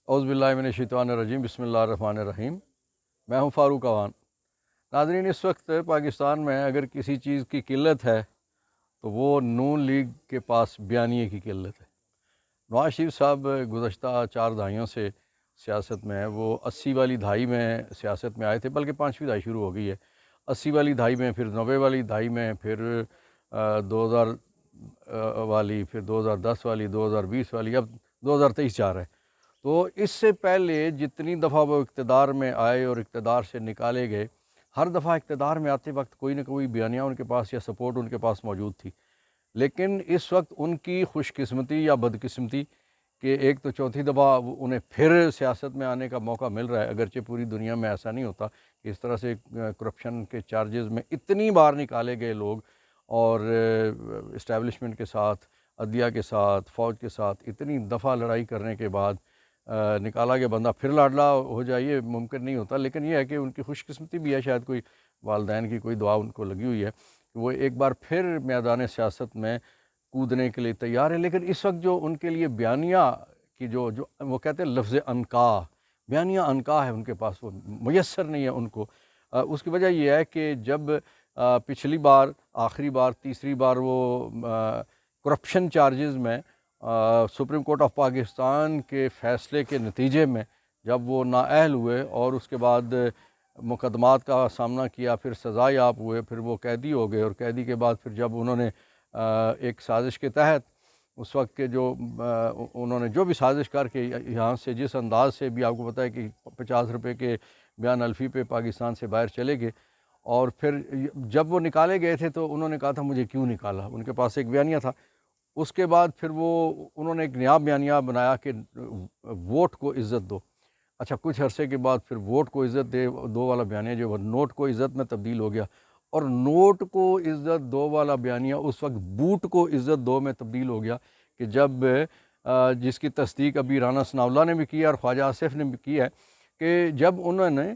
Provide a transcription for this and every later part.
اعوذ باللہ من الشیطان الرجیم، بسم اللہ الرحمن الرحیم۔ میں ہوں فاروق اوان۔ ناظرین، اس وقت پاکستان میں اگر کسی چیز کی قلت ہے تو وہ نون لیگ کے پاس بیانیے کی قلت ہے۔ نواز شریف صاحب گزشتہ 4 دہائیوں سے سیاست میں ہیں۔ وہ 80 والی دہائی میں سیاست میں آئے تھے، بلکہ 5ویں دہائی شروع ہو گئی ہے۔ 80 والی دہائی میں، پھر 90 والی دہائی میں، پھر 2000 والی، پھر 2010 والی، 2020 والی، اب 2023 جا رہا ہے۔ تو اس سے پہلے جتنی دفعہ وہ اقتدار میں آئے اور اقتدار سے نکالے گئے، ہر دفعہ اقتدار میں آتے وقت کوئی نہ کوئی بیانیہ ان کے پاس یا سپورٹ ان کے پاس موجود تھی۔ لیکن اس وقت ان کی خوش قسمتی یا بدقسمتی کہ ایک تو چوتھی دفعہ انہیں پھر سیاست میں آنے کا موقع مل رہا ہے، اگرچہ پوری دنیا میں ایسا نہیں ہوتا کہ اس طرح سے کرپشن کے چارجز میں اتنی بار نکالے گئے لوگ، اور اسٹیبلشمنٹ کے ساتھ، عدلیہ کے ساتھ، فوج کے ساتھ اتنی دفعہ لڑائی کرنے کے بعد نکالا گیا بندہ پھر لاڈلا ہو جائے، یہ ممکن نہیں ہوتا۔ لیکن یہ ہے کہ ان کی خوش قسمتی بھی ہے، شاید کوئی والدین کی کوئی دعا ان کو لگی ہوئی ہے کہ وہ ایک بار پھر میدان سیاست میں کودنے کے لیے تیار ہے۔ لیکن اس وقت جو ان کے لیے بیانیہ کی جو وہ کہتے ہیں لفظ انکا، بیانیہ انکا ہے ان کے پاس، وہ میسر نہیں ہے ان کو۔ اس کی وجہ یہ ہے کہ جب پچھلی بار، آخری بار، تیسری بار وہ کرپشن چارجز میں سپریم کورٹ آف پاکستان کے فیصلے کے نتیجے میں جب وہ نااہل ہوئے اور اس کے بعد مقدمات کا سامنا کیا، پھر سزا یاب ہوئے، پھر وہ قیدی ہو گئے، اور قیدی کے بعد پھر جب انہوں نے ایک سازش کے تحت اس وقت کے جو انہوں نے جو بھی سازش کر کے یہاں سے جس انداز سے بھی آپ کو پتہ ہے کہ 50 روپے کے بیان الفی پہ پاکستان سے باہر چلے گئے، اور پھر جب وہ نکالے گئے تھے تو انہوں نے کہا تھا مجھے کیوں نکالا، ان کے پاس ایک بیانیہ تھا۔ اس کے بعد پھر وہ انہوں نے ایک نیا بیانیہ بنایا کہ ووٹ کو عزت دو۔ اچھا، کچھ عرصے کے بعد پھر ووٹ کو عزت دو والا بیانیہ جو نوٹ کو عزت میں تبدیل ہو گیا، اور نوٹ کو عزت دو والا بیانیہ اس وقت بوٹ کو عزت دو میں تبدیل ہو گیا کہ جب جس کی تصدیق ابھی رانا ثناء اللہ نے بھی کی ہے اور خواجہ آصف نے بھی کی ہے، کہ جب انہوں نے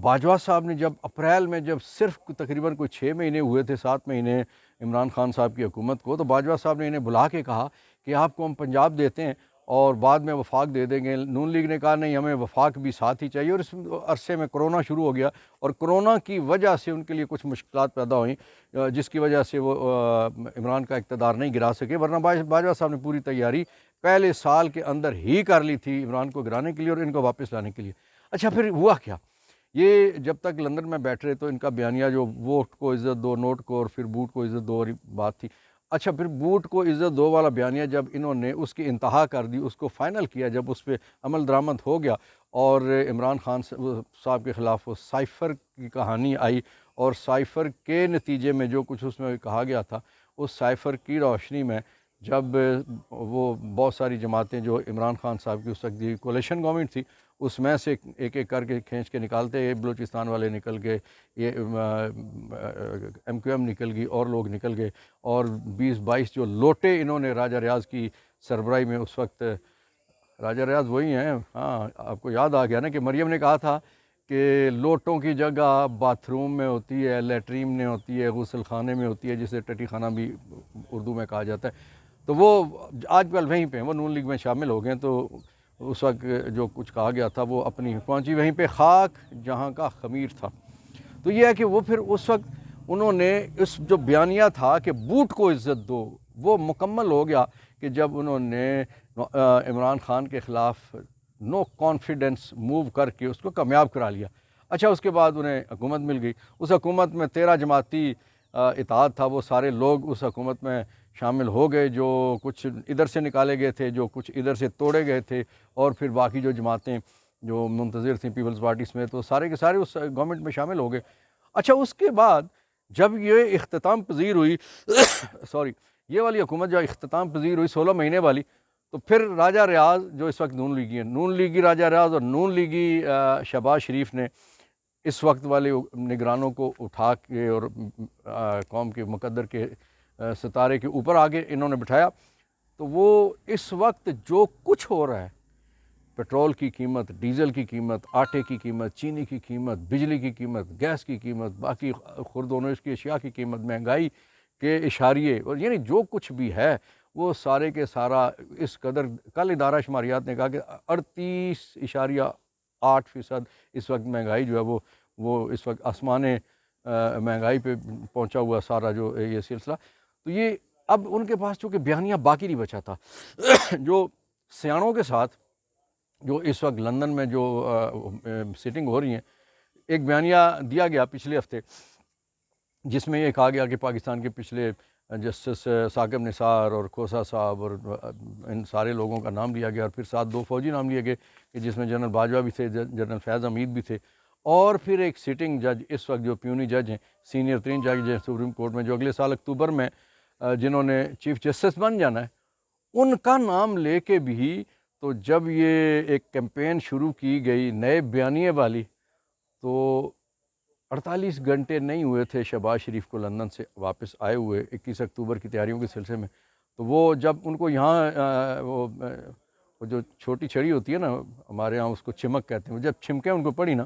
باجوہ صاحب نے جب اپریل میں جب صرف تقریباً کوئی 6 مہینے ہوئے تھے، 7 مہینے عمران خان صاحب کی حکومت کو، تو باجوہ صاحب نے انہیں بلا کے کہا کہ آپ کو ہم پنجاب دیتے ہیں اور بعد میں وفاق دے دیں گے۔ نون لیگ نے کہا نہیں، ہمیں وفاق بھی ساتھ ہی چاہیے، اور اس عرصے میں کرونا شروع ہو گیا، اور کرونا کی وجہ سے ان کے لیے کچھ مشکلات پیدا ہوئیں، جس کی وجہ سے وہ عمران کا اقتدار نہیں گرا سکے، ورنہ باجوہ صاحب نے پوری تیاری پہلے سال کے اندر ہی کر لی تھی عمران کو گرانے کے لیے اور ان کو واپس لانے کے لیے۔ اچھا، پھر ہوا کیا؟ یہ جب تک لندن میں بیٹھ رہے تو ان کا بیانیہ جو ووٹ کو عزت دو، نوٹ کو، اور پھر بوٹ کو عزت دو والی بات تھی۔ اچھا، پھر بوٹ کو عزت دو والا بیانیہ جب انہوں نے اس کی انتہا کر دی، اس کو فائنل کیا، جب اس پہ عمل درآمد ہو گیا اور عمران خان صاحب کے خلاف وہ سائفر کی کہانی آئی، اور سائفر کے نتیجے میں جو کچھ اس میں کہا گیا تھا، اس سائفر کی روشنی میں جب وہ بہت ساری جماعتیں جو عمران خان صاحب کی اس وقت کی کولیشن گورنمنٹ تھی، اس میں سے ایک ایک کر کے کھینچ کے نکالتے، یہ بلوچستان والے نکل گئے، یہ ایم کیو ایم نکل گئی، اور لوگ نکل گئے، اور 20-22 جو لوٹے انہوں نے راجہ ریاض کی سربراہی میں اس وقت، راجہ ریاض وہی ہیں، ہاں آپ کو یاد آ گیا نا کہ مریم نے کہا تھا کہ لوٹوں کی جگہ باتھ روم میں ہوتی ہے، لیٹرین میں ہوتی ہے، غسل خانے میں ہوتی ہے، جسے ٹٹی خانہ بھی اردو میں کہا جاتا ہے۔ تو وہ آج کل وہیں پہ ہیں، وہ نون لیگ میں شامل ہو گئے ہیں، تو اس وقت جو کچھ کہا گیا تھا وہ اپنی پہنچی وہیں پہ، خاک جہاں کا خمیر تھا۔ تو یہ ہے کہ وہ پھر اس وقت انہوں نے اس جو بیانیہ تھا کہ بوٹ کو عزت دو، وہ مکمل ہو گیا کہ جب انہوں نے عمران خان کے خلاف نو کانفیڈنس موو کر کے اس کو کامیاب کرا لیا۔ اچھا، اس کے بعد انہیں حکومت مل گئی، اس حکومت میں 13 جماعتی اتحاد تھا، وہ سارے لوگ اس حکومت میں شامل ہو گئے، جو کچھ ادھر سے نکالے گئے تھے، جو کچھ ادھر سے توڑے گئے تھے، اور پھر باقی جو جماعتیں جو منتظر تھیں پیپلز پارٹی سمیت، تو سارے کے سارے اس گورنمنٹ میں شامل ہو گئے۔ اچھا، اس کے بعد جب یہ اختتام پذیر ہوئی یہ والی حکومت جو اختتام پذیر ہوئی 16 مہینے والی، تو پھر راجہ ریاض جو اس وقت نون لیگی ہیں، نون لیگی راجہ ریاض اور نون لیگی شہباز شریف نے اس وقت والے نگرانوں کو اٹھا کے اور قوم کے مقدر کے ستارے کے اوپر آگے انہوں نے بٹھایا۔ تو وہ اس وقت جو کچھ ہو رہا ہے، پیٹرول کی قیمت، ڈیزل کی قیمت، آٹے کی قیمت، چینی کی قیمت، بجلی کی قیمت، گیس کی قیمت، باقی خرد و نوش کی اشیاء کی قیمت، مہنگائی کے اشاریے، اور یعنی جو کچھ بھی ہے وہ سارے کے سارا اس قدر، کل ادارہ شماریات نے کہا کہ 38.8% اس وقت مہنگائی جو ہے وہ اس وقت آسمان مہنگائی پہ پہنچا ہوا سارا جو یہ سلسلہ. تو یہ اب ان کے پاس چونکہ بیانیہ باقی نہیں بچا تھا. جو سیاحوں کے ساتھ جو اس وقت لندن میں جو سیٹنگ ہو رہی ہیں، ایک بیانیہ دیا گیا پچھلے ہفتے جس میں یہ کہا گیا کہ پاکستان کے پچھلے جسٹس ثاقب نثار اور کھوسہ صاحب اور ان سارے لوگوں کا نام لیا گیا، اور پھر ساتھ 2 فوجی نام لیے گئے کہ جس میں جنرل باجوہ بھی تھے، جنرل فیض حمید بھی تھے، اور پھر ایک سٹنگ جج اس وقت جو پیونی جج ہیں، سینئر ترین جج ہیں سپریم کورٹ میں، جو اگلے سال اکتوبر میں جنہوں نے چیف جسٹس بن جانا ہے، ان کا نام لے کے بھی. تو جب یہ ایک کیمپین شروع کی گئی نئے بیانیے والی، تو 48 گھنٹے نہیں ہوئے تھے شہباز شریف کو لندن سے واپس آئے ہوئے 21 اکتوبر کی تیاریوں کے سلسلے میں. تو وہ جب ان کو یہاں وہ جو چھوٹی چھڑی ہوتی ہے نا، ہمارے ہاں اس کو چمک کہتے ہیں، جب چھمکیں ان کو پڑی نا،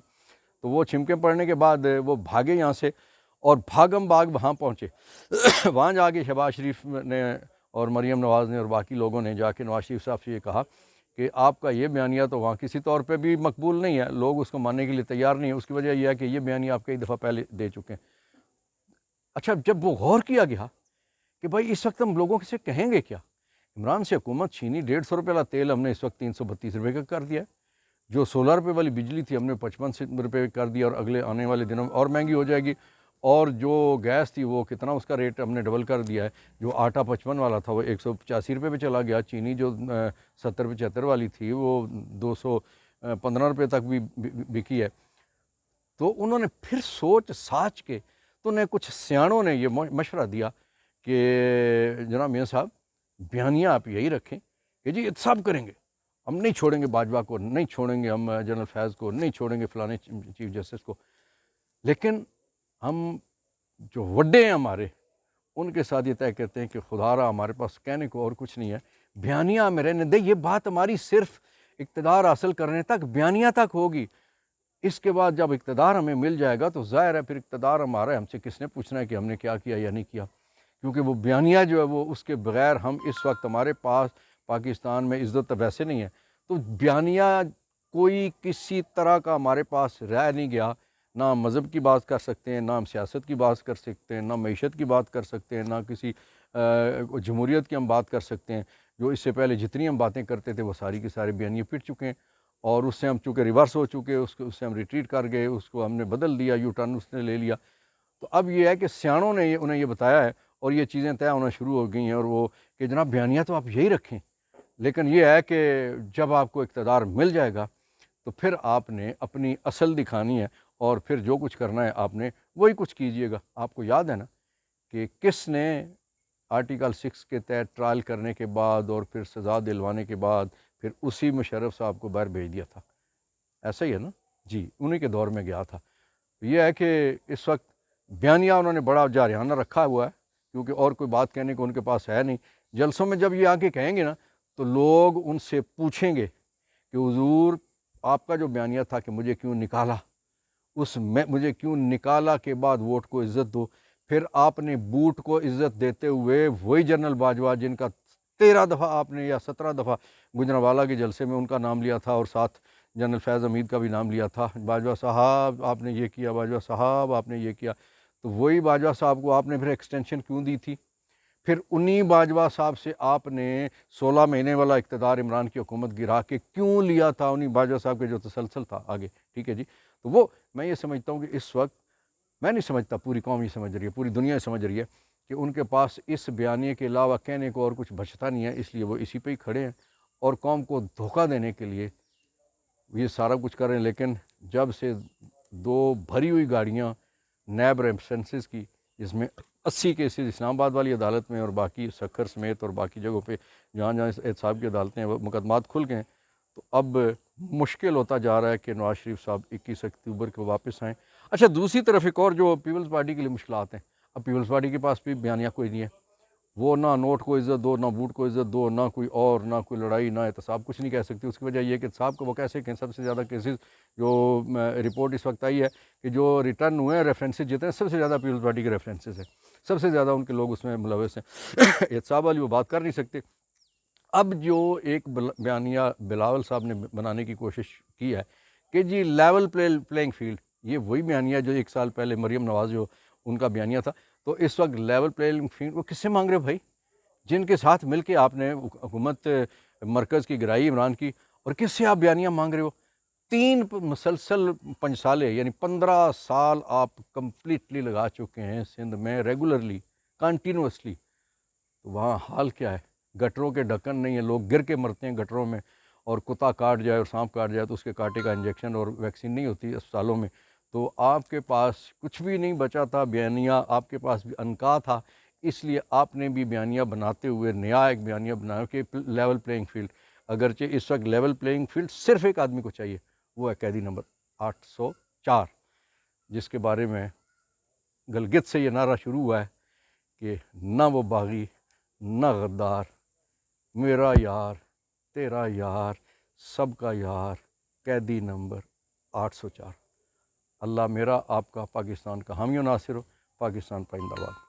تو وہ چھمکیں پڑنے کے بعد وہ بھاگے یہاں سے اور بھاگم بھاگ وہاں پہنچے. وہاں جا کے شہباز شریف نے اور مریم نواز نے اور باقی لوگوں نے جا کے نواز شریف صاحب سے یہ کہا کہ آپ کا یہ بیانیہ تو وہاں کسی طور پہ بھی مقبول نہیں ہے، لوگ اس کو ماننے کے لیے تیار نہیں ہیں. اس کی وجہ یہ ہے کہ یہ بیانیہ آپ کئی دفعہ پہلے دے چکے ہیں. اچھا، جب وہ غور کیا گیا کہ بھائی اس وقت ہم لوگوں سے کہیں گے کیا؟ عمران سے حکومت چھینی، 150 روپے والا تیل ہم نے اس وقت 332 روپے کا کر دیا ہے، جو 16 روپے والی بجلی تھی ہم نے 55 روپے کر دیا، اور اگلے آنے والے دنوں میں اور مہنگی ہو جائے گی. اور جو گیس تھی وہ کتنا، اس کا ریٹ ہم نے ڈبل کر دیا ہے. جو آٹا 55 والا تھا وہ 185 روپے پہ چلا گیا. چینی جو 70-75 والی تھی وہ 215 روپے تک بھی بکی ہے. تو انہوں نے پھر سوچ ساچ کے، تو انہیں کچھ سیاحوں نے یہ مشورہ دیا کہ جناب میاں صاحب بیانیہ آپ یہی رکھیں کہ جی احتساب کریں گے، ہم نہیں چھوڑیں گے باجوہ کو، نہیں چھوڑیں گے ہم جنرل فیض کو، نہیں چھوڑیں گے فلانے چیف جسٹس کو، لیکن ہم جو وڈے ہیں ہمارے ان کے ساتھ یہ طے کرتے ہیں کہ خدا را ہمارے پاس کہنے کو اور کچھ نہیں ہے، بیانیہ میں رہنے دے. یہ بات ہماری صرف اقتدار حاصل کرنے تک، بیانیہ تک ہوگی. اس کے بعد جب اقتدار ہمیں مل جائے گا تو ظاہر ہے پھر اقتدار ہمارا ہے، ہم سے کس نے پوچھنا ہے کہ ہم نے کیا کیا یا نہیں کیا. کیونکہ وہ بیانیہ جو ہے وہ اس کے بغیر ہم اس وقت ہمارے پاس پاکستان میں عزت ویسے نہیں ہے. تو بیانیہ کوئی کسی طرح کا ہمارے پاس رہ نہیں گیا. نہ ہم مذہب کی بات کر سکتے ہیں، نہ ہم سیاست کی بات کر سکتے ہیں، نہ معیشت کی بات کر سکتے ہیں، نہ کسی جمہوریت کی ہم بات کر سکتے ہیں. جو اس سے پہلے جتنی ہم باتیں کرتے تھے وہ ساری کی سارے بیانیے پٹ چکے ہیں، اور اس سے ہم چونکہ ریورس ہو چکے، اس سے ہم ریٹریٹ کر گئے، اس کو ہم نے بدل دیا، یو ٹرن اس نے لے لیا. تو اب یہ ہے کہ سیاحوں نے انہیں یہ بتایا ہے اور یہ چیزیں طے ہونا شروع ہو گئی ہیں، اور وہ کہ جناب بیانیہ تو آپ یہی رکھیں، لیکن یہ ہے کہ جب آپ کو اقتدار مل جائے گا تو پھر آپ نے اپنی اصل دکھانی ہے، اور پھر جو کچھ کرنا ہے آپ نے وہی کچھ کیجئے گا. آپ کو یاد ہے نا کہ کس نے آرٹیکل 6 کے تحت ٹرائل کرنے کے بعد اور پھر سزا دلوانے کے بعد پھر اسی مشرف صاحب کو باہر بھیج دیا تھا؟ ایسا ہی ہے نا جی، انہی کے دور میں گیا تھا. یہ ہے کہ اس وقت بیانیہ انہوں نے بڑا جارحانہ رکھا ہوا ہے، کیونکہ اور کوئی بات کہنے کو ان کے پاس ہے نہیں. جلسوں میں جب یہ آ کے کہیں گے نا تو لوگ ان سے پوچھیں گے کہ حضور آپ کا جو بیانیہ تھا کہ مجھے کیوں نکالا، مجھے کیوں نکالا کے بعد ووٹ کو عزت دو. پھر آپ نے بوٹ کو عزت دیتے ہوئے وہی جنرل باجوہ جن کا 13 دفعہ آپ نے یا 17 دفعہ گجرانوالہ کے جلسے میں ان کا نام لیا تھا، اور ساتھ جنرل فیض حمید کا بھی نام لیا تھا، باجوہ صاحب آپ نے یہ کیا، باجوہ صاحب آپ نے یہ کیا. تو وہی باجوہ صاحب کو آپ نے پھر ایکسٹینشن کیوں دی تھی؟ پھر انہی باجوہ صاحب سے آپ نے 16 مہینے والا اقتدار عمران کی حکومت گرا کے کیوں لیا تھا؟ انہی باجوہ صاحب کے جو تسلسل تھا آگے. ٹھیک ہے جی. تو وہ میں یہ سمجھتا ہوں کہ اس وقت میں نہیں سمجھتا، پوری قوم یہ سمجھ رہی ہے، پوری دنیا سمجھ رہی ہے کہ ان کے پاس اس بیانیے کے علاوہ کہنے کو اور کچھ بچتا نہیں ہے، اس لیے وہ اسی پہ ہی کھڑے ہیں اور قوم کو دھوکہ دینے کے لیے یہ سارا کچھ کر رہے ہیں. لیکن جب سے 2 بھری ہوئی گاڑیاں نیب ریفرنسز کی، جس میں 80 کیسز اسلام آباد والی عدالت میں اور باقی سکھر سمیت اور باقی جگہوں پہ جہاں جہاں احتساب کی عدالتیں وہ مقدمات کھل گئے ہیں، تو اب مشکل ہوتا جا رہا ہے کہ نواز شریف صاحب 21 اکتوبر کو واپس آئیں. اچھا، دوسری طرف ایک اور جو پیپلز پارٹی کے لیے مشکلات ہیں، اب پیپلز پارٹی کے پاس بھی بیانیہ کوئی نہیں ہے. وہ نہ نوٹ کو عزت دو، نہ بوٹ کو عزت دو، نہ کوئی اور، نہ کوئی لڑائی، نہ احتساب، کچھ نہیں کہہ سکتی. اس کی وجہ یہ کہ احتساب کو وہ کہہ سکیں. سب سے زیادہ کیسز جو رپورٹ اس وقت آئی ہے کہ جو ریٹرن ہوئے ہیں ریفرنسز جتنے، سب سے زیادہ پیپلز پارٹی کے ریفرنسز ہیں. سب سے زیادہ ان کے لوگ اس میں ملوث ہیں احتساب والی وہ بات کر نہیں سکتے۔ اب جو ایک بیانیہ بلاول صاحب نے بنانے کی کوشش کی ہے کہ جی لیول پلینگ فیلڈ، یہ وہی بیانیہ جو 1 سال پہلے مریم نواز جو ان کا بیانیہ تھا، تو اس وقت لیول پلینگ فیلڈ وہ کس سے مانگ رہے بھائی؟ جن کے ساتھ مل کے آپ نے حکومت مرکز کی گرائی عمران کی، اور کس سے آپ بیانیہ مانگ رہے ہو؟ 3 مسلسل 5 سالے یعنی 15 سال آپ کمپلیٹلی لگا چکے ہیں سندھ میں ریگولرلی کنٹینوسلی، تو وہاں حال کیا ہے؟ گٹروں کے ڈھکن نہیں ہیں، لوگ گر کے مرتے ہیں گٹروں میں، اور کتا کاٹ جائے اور سانپ کاٹ جائے تو اس کے کاٹے کا انجیکشن اور ویکسین نہیں ہوتی اسپتالوں میں۔ تو آپ کے پاس کچھ بھی نہیں بچا تھا بیانیہ، آپ کے پاس بھی انکا تھا، اس لیے آپ نے بھی بیانیہ بناتے ہوئے نیا ایک بیانیہ بنایا کہ لیول پلینگ فیلڈ، اگرچہ اس وقت لیول پلینگ فیلڈ صرف ایک آدمی کو چاہیے، وہ ہے قیدی نمبر 804، جس کے بارے میں گلگت سے یہ نعرہ شروع ہوا ہے کہ نہ وہ باغی نہ غدار، میرا یار تیرا یار سب کا یار، قیدی نمبر 804۔ اللہ میرا آپ کا پاکستان کا حامی و ناصر ہو۔ پاکستان پائندہ باد۔